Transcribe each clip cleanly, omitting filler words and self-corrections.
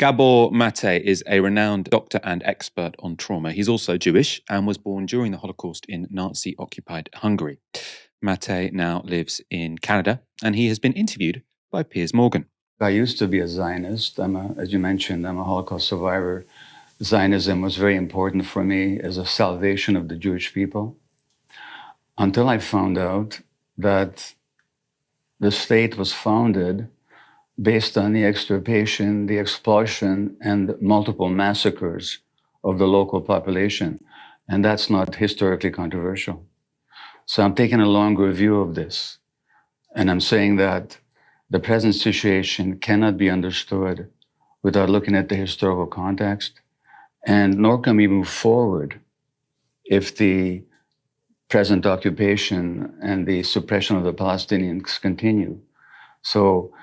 Gabor Mate is a renowned doctor and expert on trauma. He's also Jewish and was born during the Holocaust in Nazi-occupied Hungary. Mate now lives in Canada, and he has been interviewed by Piers Morgan. I used to be a Zionist. As you mentioned, I'm a Holocaust survivor. Zionism was very important for me as a salvation of the Jewish people, until I found out that the state was founded based on the extirpation, the expulsion, and multiple massacres of the local population. And that's not historically controversial. So I'm taking a longer view of this. And I'm saying that the present situation cannot be understood without looking at the historical context, and nor can we move forward if the present occupation and the suppression of the Palestinians continue. So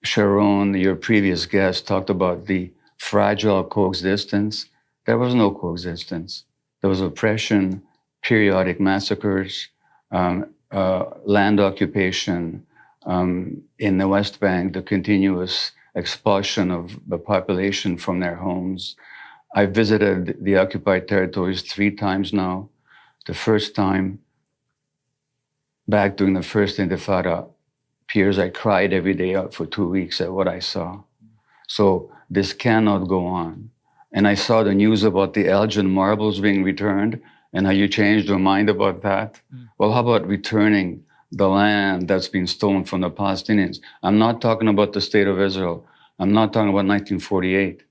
Sharon, your previous guest, talked about the fragile coexistence. There was no coexistence. There was oppression, periodic massacres, land occupation, in the West Bank, the continuous expulsion of the population from their homes. I visited the occupied territories 3 times now. The first time, back during the first Intifada, Piers, I cried every day out for 2 weeks at what I saw. So this cannot go on. And I saw the news about the Elgin marbles being returned, and how you changed your mind about that. Well, how about returning the land that's been stolen from the Palestinians? I'm not talking about the state of Israel. I'm not talking about 1948.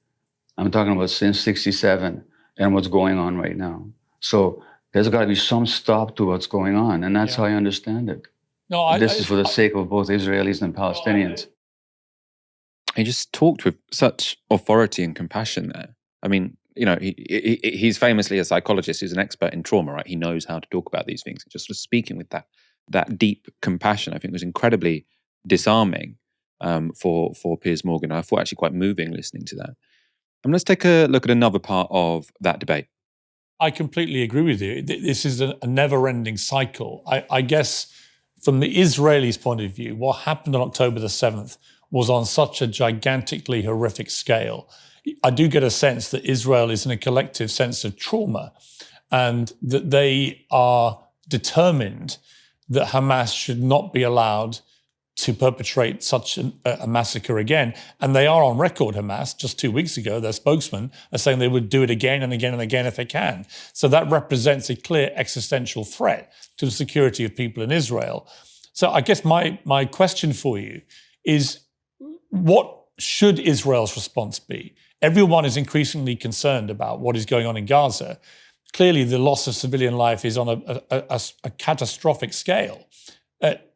I'm talking about since 67 and what's going on right now. So there's got to be some stop to what's going on, and that's how I understand it. This is for the sake of both Israelis and Palestinians. He just talked with such authority and compassion there. I mean, you know, he's famously a psychologist who's an expert in trauma, right? He knows how to talk about these things. Just sort of speaking with that deep compassion, I think, was incredibly disarming for Piers Morgan. I thought actually quite moving listening to that. Let's take a look at another part of that debate. I completely agree with you. This is a never-ending cycle. I guess from the Israelis' point of view, what happened on October the 7th was on such a gigantically horrific scale. I do get a sense that Israel is in a collective sense of trauma, and that they are determined that Hamas should not be allowed to perpetrate such a massacre again. And they are on record, Hamas, just 2 weeks ago, their spokesman are saying they would do it again and again and again if they can. So that represents a clear existential threat to the security of people in Israel. So I guess my question for you is, what should Israel's response be? Everyone is increasingly concerned about what is going on in Gaza. Clearly, the loss of civilian life is on a catastrophic scale.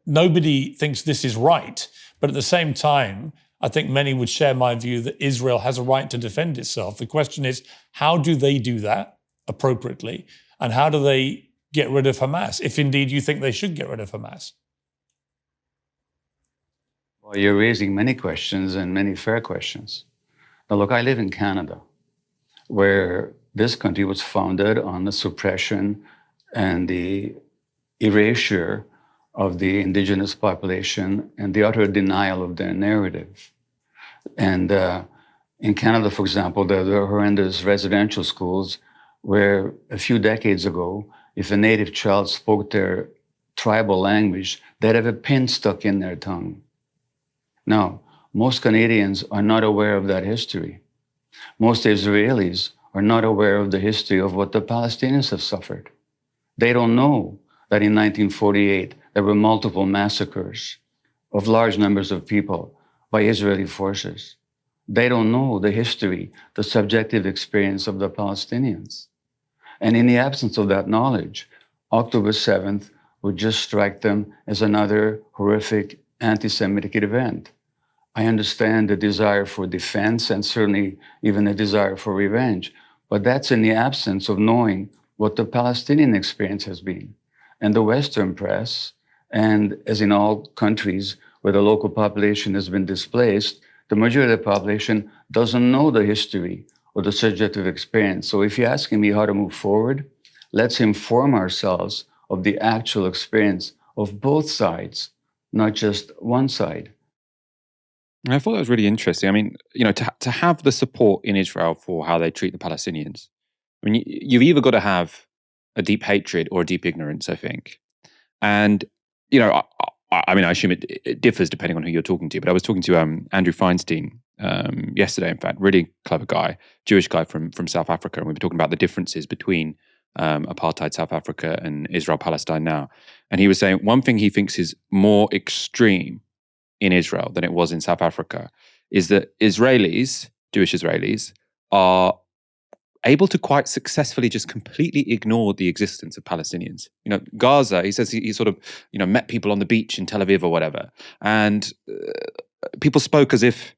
Nobody thinks this is right, but at the same time, I think many would share my view that Israel has a right to defend itself. The question is, how do they do that appropriately? And how do they get rid of Hamas, if indeed you think they should get rid of Hamas? Well, you're raising many questions, and many fair questions. Now, look, I live in Canada, where this country was founded on the suppression and the erasure of the indigenous population and the utter denial of their narrative. And in Canada, for example, there are horrendous residential schools where a few decades ago, if a native child spoke their tribal language, they'd have a pin stuck in their tongue. Now, most Canadians are not aware of that history. Most Israelis are not aware of the history of what the Palestinians have suffered. They don't know that in 1948, there were multiple massacres of large numbers of people by Israeli forces. They don't know the history, the subjective experience of the Palestinians. And in the absence of that knowledge, October 7th would just strike them as another horrific anti-Semitic event. I understand the desire for defense and certainly even the desire for revenge, but that's in the absence of knowing what the Palestinian experience has been. And the Western press, and as in all countries where the local population has been displaced, the majority of the population doesn't know the history or the subjective experience. So if you're asking me how to move forward, let's inform ourselves of the actual experience of both sides, not just one side. And I thought that was really interesting. I mean, to have the support in Israel for how they treat the Palestinians, I mean, you've either got to have a deep hatred or a deep ignorance, I think. And, I mean, I assume it differs depending on who you're talking to, but I was talking to Andrew Feinstein yesterday, in fact, really clever guy, Jewish guy from South Africa. And we were talking about the differences between apartheid South Africa and Israel-Palestine now. And he was saying one thing he thinks is more extreme in Israel than it was in South Africa is that Israelis, Jewish Israelis, are able to quite successfully just completely ignore the existence of Palestinians. Gaza, he says he sort of, met people on the beach in Tel Aviv or whatever, and people spoke as if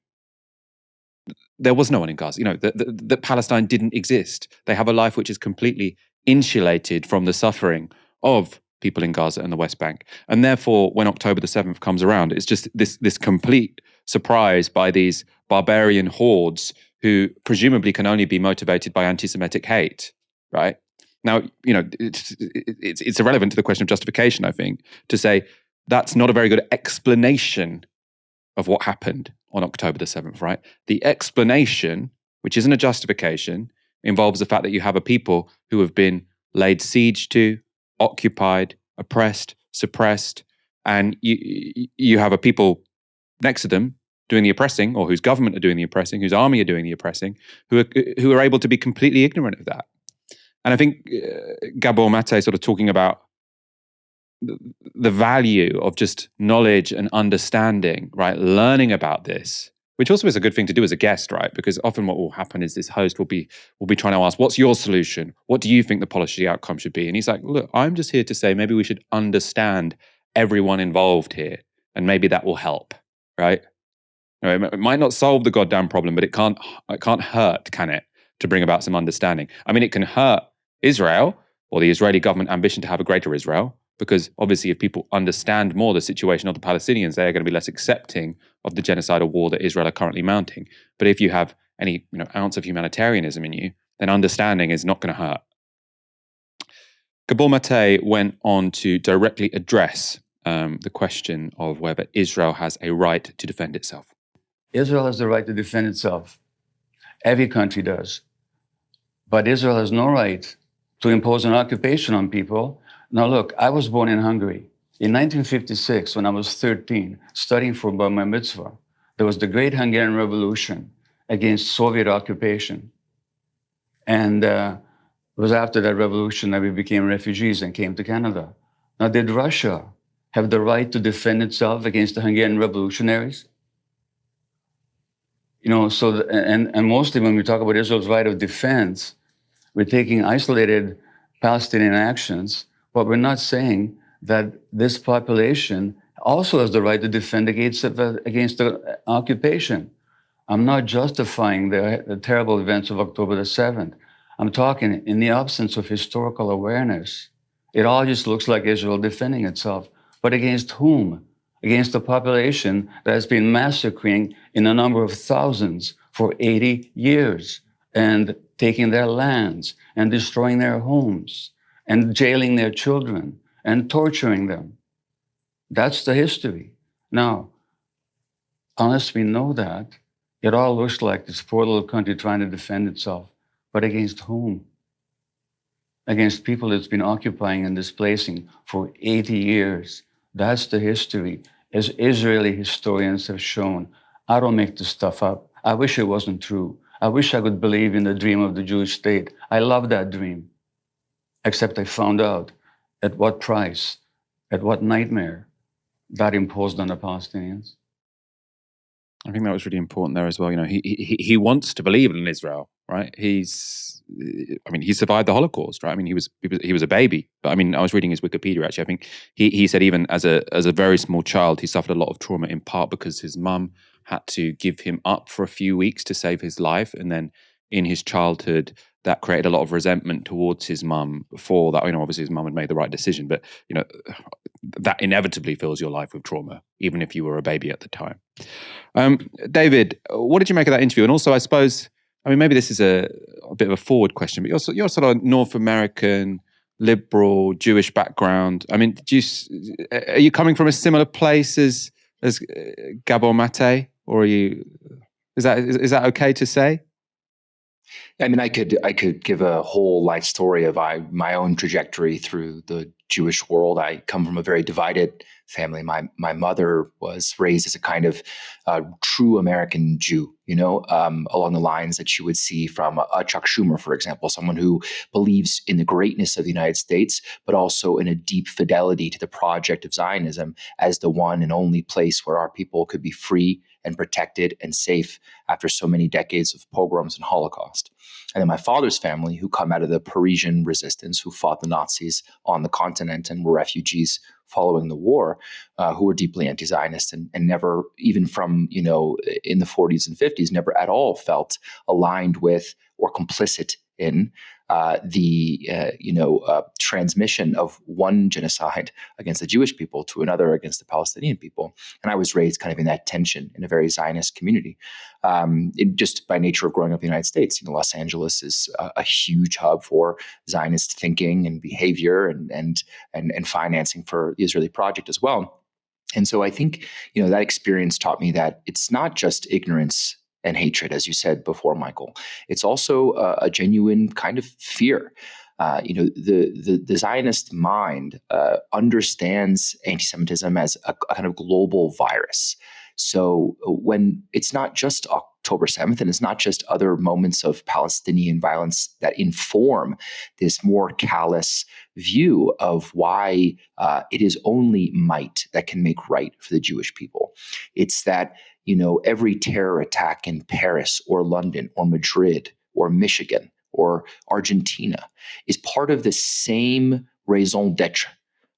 there was no one in Gaza, that Palestine didn't exist. They have a life which is completely insulated from the suffering of people in Gaza and the West Bank. And therefore, when October the 7th comes around, it's just this complete surprise by these barbarian hordes who presumably can only be motivated by anti-Semitic hate, right? Now, it's irrelevant to the question of justification, I think, to say that's not a very good explanation of what happened on October the 7th, right? The explanation, which isn't a justification, involves the fact that you have a people who have been laid siege to, occupied, oppressed, suppressed, and you have a people next to them doing the oppressing, or whose government are doing the oppressing, whose army are doing the oppressing, who are able to be completely ignorant of that. And I think Gabor Mate sort of talking about the value of just knowledge and understanding, right? Learning about this, which also is a good thing to do as a guest, right? Because often what will happen is this host will be trying to ask, what's your solution? What do you think the policy outcome should be? And he's like, look, I'm just here to say maybe we should understand everyone involved here, and maybe that will help, right? It might not solve the goddamn problem, but it can't hurt, can it, to bring about some understanding? I mean, it can hurt Israel or the Israeli government ambition to have a greater Israel, because obviously if people understand more the situation of the Palestinians, they are going to be less accepting of the genocidal war that Israel are currently mounting. But if you have any ounce of humanitarianism in you, then understanding is not going to hurt. Gabor Mate went on to directly address the question of whether Israel has a right to defend itself. Israel has the right to defend itself. Every country does. But Israel has no right to impose an occupation on people. Now look, I was born in Hungary. In 1956, when I was 13, studying for Bar Mitzvah, there was the Great Hungarian Revolution against Soviet occupation. And it was after that revolution that we became refugees and came to Canada. Now, did Russia have the right to defend itself against the Hungarian revolutionaries? And mostly when we talk about Israel's right of defense, we're taking isolated Palestinian actions, but we're not saying that this population also has the right to defend against the occupation. I'm not justifying the terrible events of October the 7th. I'm talking in the absence of historical awareness. It all just looks like Israel defending itself. But against whom? Against the population that has been massacring in a number of thousands for 80 years and taking their lands and destroying their homes and jailing their children and torturing them. That's the history. Now, unless we know that, it all looks like this poor little country trying to defend itself. But against whom? Against people it's been occupying and displacing for 80 years. That's the history, as Israeli historians have shown. I don't make this stuff up. I wish it wasn't true. I wish I could believe in the dream of the Jewish state. I love that dream. Except I found out at what price, at what nightmare that imposed on the Palestinians. I think that was really important there as well. He wants to believe in Israel, right? He survived the Holocaust, right? I mean, he was a baby, but I mean, I was reading his Wikipedia actually. I think he said even as a very small child, he suffered a lot of trauma in part because his mum had to give him up for a few weeks to save his life, and then in his childhood, that created a lot of resentment towards his mum for that. Obviously his mum had made the right decision, but that inevitably fills your life with trauma, even if you were a baby at the time. David, what did you make of that interview? And also, I suppose, maybe this is a bit of a forward question, but you're sort of North American, liberal, Jewish background. Are you coming from a similar place as Gabor Mate or are you? Is that okay to say? I mean, I could give a whole life story of my own trajectory through the Jewish world. I come from a very divided family. My mother was raised as a kind of true American Jew, along the lines that you would see from a Chuck Schumer, for example, someone who believes in the greatness of the United States, but also in a deep fidelity to the project of Zionism as the one and only place where our people could be free and protected and safe after so many decades of pogroms and Holocaust. And then my father's family, who come out of the Parisian resistance, who fought the Nazis on the continent and were refugees following the war, who were deeply anti-Zionist and never, even from, in the 40s and 50s, never at all felt aligned with or complicit in the transmission of one genocide against the Jewish people to another against the Palestinian people. And I was raised kind of in that tension in a very Zionist community. Just by nature of growing up in the United States, Los Angeles is a huge hub for Zionist thinking and behavior and financing for the Israeli project as well. And so I think, that experience taught me that it's not just ignorance and hatred, as you said before, Michael. It's also a genuine kind of fear. The Zionist mind understands anti-Semitism as a kind of global virus. So when it's not just October 7th, and it's not just other moments of Palestinian violence that inform this more callous view of why it is only might that can make right for the Jewish people. It's that every terror attack in Paris or London or Madrid or Michigan or Argentina is part of the same raison d'etre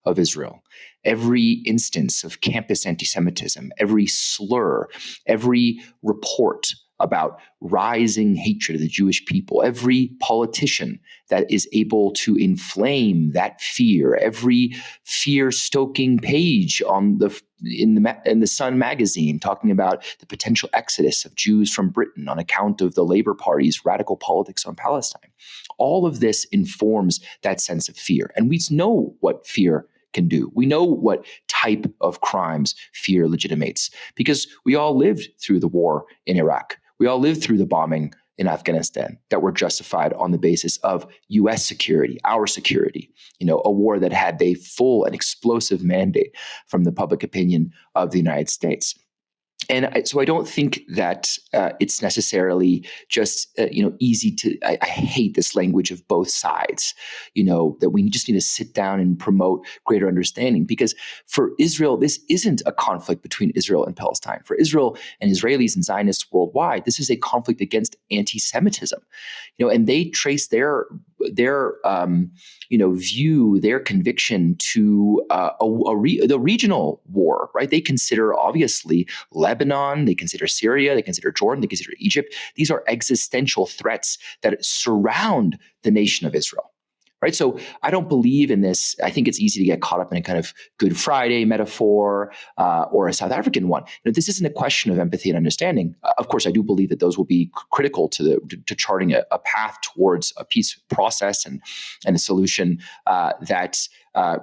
of Israel. Every instance of campus anti-Semitism, every slur, every report about rising hatred of the Jewish people, every politician that is able to inflame that fear, every fear-stoking page in the Sun magazine talking about the potential exodus of Jews from Britain on account of the Labour Party's radical politics on Palestine. All of this informs that sense of fear. And we know what fear can do. We know what type of crimes fear legitimates because we all lived through the war in Iraq. We all lived through the bombing in Afghanistan that were justified on the basis of U.S. security, our security, a war that had a full and explosive mandate from the public opinion of the United States. And so I don't think that it's necessarily just, easy to, I hate this language of both sides, that we just need to sit down and promote greater understanding. Because for Israel, this isn't a conflict between Israel and Palestine. For Israel and Israelis and Zionists worldwide, this is a conflict against anti-Semitism. And they trace their view, their conviction to the regional war, right? They consider, obviously, Lebanon, they consider Syria, they consider Jordan, they consider Egypt. These are existential threats that surround the nation of Israel. Right. So I don't believe in this. I think it's easy to get caught up in a kind of Good Friday metaphor or a South African one. This isn't a question of empathy and understanding. Of course, I do believe that those will be critical to charting a path towards a peace process and a solution that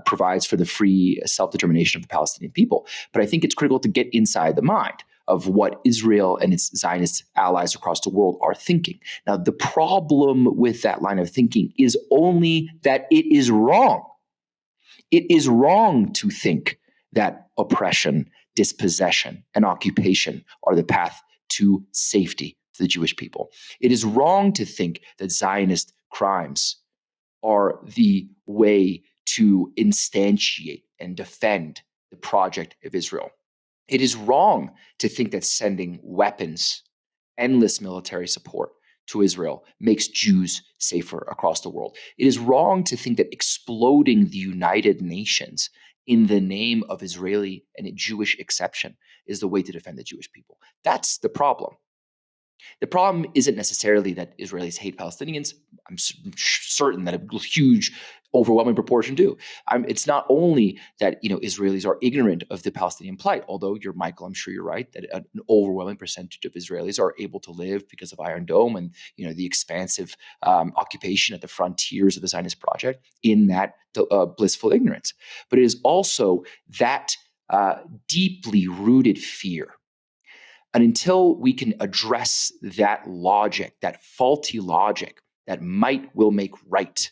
provides for the free self-determination of the Palestinian people. But I think it's critical to get inside the mind of what Israel and its Zionist allies across the world are thinking. Now, the problem with that line of thinking is only that it is wrong. It is wrong to think that oppression, dispossession, and occupation are the path to safety for the Jewish people. It is wrong to think that Zionist crimes are the way to instantiate and defend the project of Israel. It is wrong to think that sending weapons, endless military support to Israel makes Jews safer across the world. It is wrong to think that exploding the United Nations in the name of Israeli and Jewish exception is the way to defend the Jewish people. That's the problem. The problem isn't necessarily that Israelis hate Palestinians. I'm certain that a huge, overwhelming proportion do. It's not only that Israelis are ignorant of the Palestinian plight, although Michael, I'm sure you're right that an overwhelming percentage of Israelis are able to live because of Iron Dome and the expansive occupation at the frontiers of the Zionist project in that blissful ignorance. But it is also that deeply rooted fear And until we can address that logic, that faulty logic, that might will make right.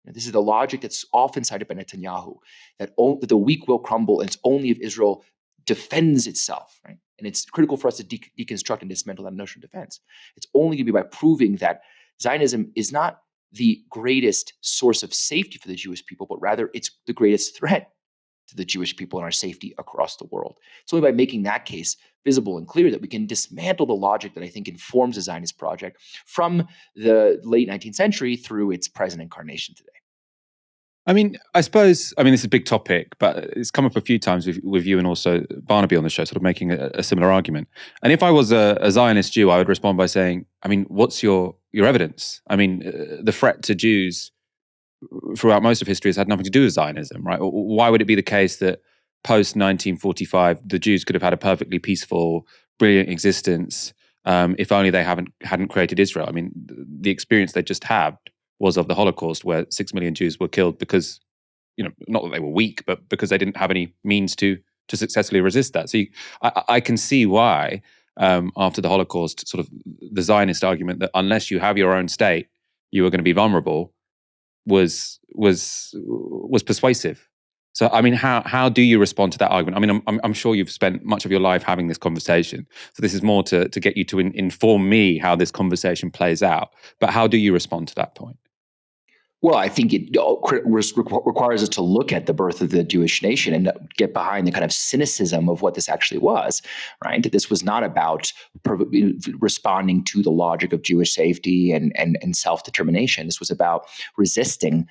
This is the logic that's often cited by Netanyahu, that the weak will crumble, and it's only if Israel defends itself, right? And it's critical for us to deconstruct and dismantle that notion of defense. It's only going to be by proving that Zionism is not the greatest source of safety for the Jewish people, but rather it's the greatest threat to the Jewish people and our safety across the world. It's only by making that case visible and clear that we can dismantle the logic that I think informs the Zionist project from the late 19th century through its present incarnation today. I mean, I suppose, this is a big topic, but it's come up a few times with you and also Barnaby on the show, sort of making a similar argument. And if I was a Zionist Jew, I would respond by saying, what's your evidence? The threat to Jews throughout most of history has had nothing to do with Zionism, right? Why would it be the case that post 1945, the Jews could have had a perfectly peaceful, brilliant existence if only they hadn't created Israel? The experience they just had was of the Holocaust, where 6 million Jews were killed because, not that they were weak, but because they didn't have any means to successfully resist that. So I can see why, after the Holocaust, sort of the Zionist argument that unless you have your own state, you are going to be vulnerable was persuasive. So, how do you respond to that argument? I'm sure you've spent much of your life having this conversation. So this is more to get you to inform me how this conversation plays out. But how do you respond to that point? Well, I think it requires us to look at the birth of the Jewish nation and get behind the kind of cynicism of what this actually was, right? This was not about responding to the logic of Jewish safety and self-determination. This was about resisting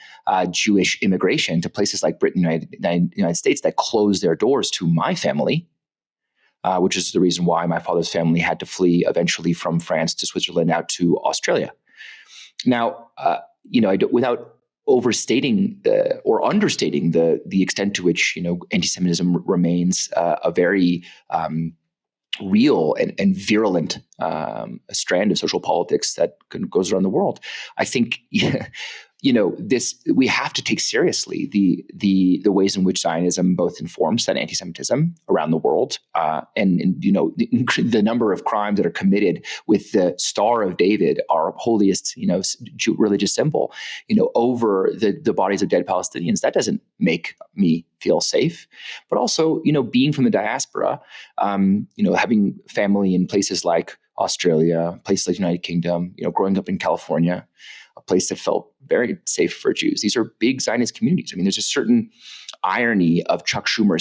Jewish immigration to places like Britain and the United States that closed their doors to my family, which is the reason why my father's family had to flee eventually from France to Switzerland out to Australia. Now, without overstating or understating the extent to which anti-Semitism remains a very real and virulent strand of social politics that goes around the world, I think we have to take seriously the ways in which Zionism both informs that anti-Semitism around the world, and the number of crimes that are committed with the Star of David, our holiest religious symbol, over the bodies of dead Palestinians. That doesn't make me feel safe. But also, being from the diaspora, having family in places like Australia, places like the United Kingdom, growing up in California, a place that felt very safe for Jews. These are big Zionist communities. There's a certain irony of Chuck Schumer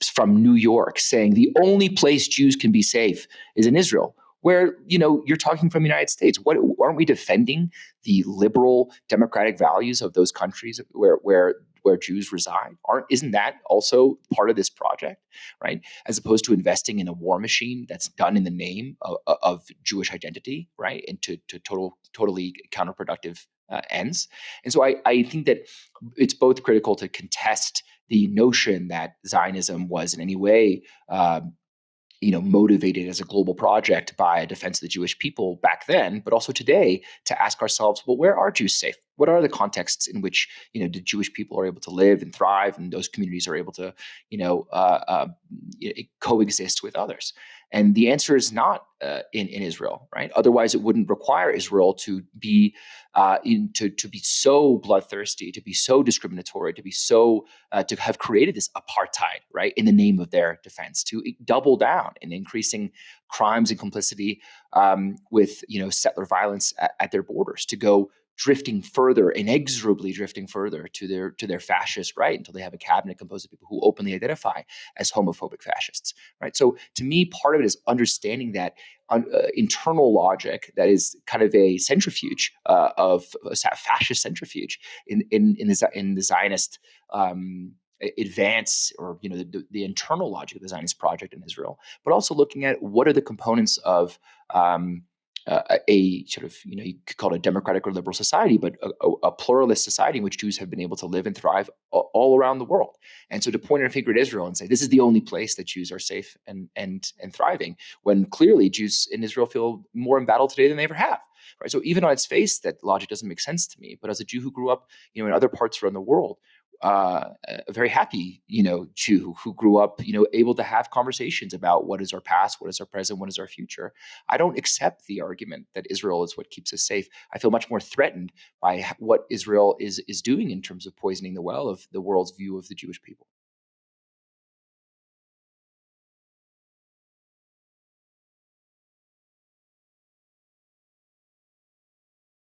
from New York saying the only place Jews can be safe is in Israel, where, you're talking from the United States. Aren't we defending the liberal democratic values of those countries where Jews reside? Isn't that also part of this project, right? As opposed to investing in a war machine that's done in the name of Jewish identity, right? And to totally counterproductive ends. And so I think that it's both critical to contest the notion that Zionism was in any way motivated as a global project by a defense of the Jewish people back then, but also today to ask ourselves, well, where are Jews safe? What are the contexts in which, the Jewish people are able to live and thrive, and those communities are able to, coexist with others? And the answer is not in Israel, right? Otherwise, it wouldn't require Israel to be to be so bloodthirsty, to be so discriminatory, to be so to have created this apartheid, right, in the name of their defense, to double down in increasing crimes and complicity with settler violence at their borders, to go drifting further, inexorably drifting further to their fascist right until they have a cabinet composed of people who openly identify as homophobic fascists, right? So to me, part of it is understanding that internal logic that is kind of a centrifuge of a fascist centrifuge in the Zionist advance, or the internal logic of the Zionist project in Israel, but also looking at what are the components of a sort of, you could call it a democratic or liberal society, but a pluralist society in which Jews have been able to live and thrive all around the world. And so to point our finger at Israel and say, this is the only place that Jews are safe and thriving, when clearly Jews in Israel feel more embattled today than they ever have. Right? So even on its face, that logic doesn't make sense to me. But as a Jew who grew up, in other parts around the world, a very happy, Jew who grew up, able to have conversations about what is our past, what is our present, what is our future. I don't accept the argument that Israel is what keeps us safe. I feel much more threatened by what Israel is doing in terms of poisoning the well of the world's view of the Jewish people.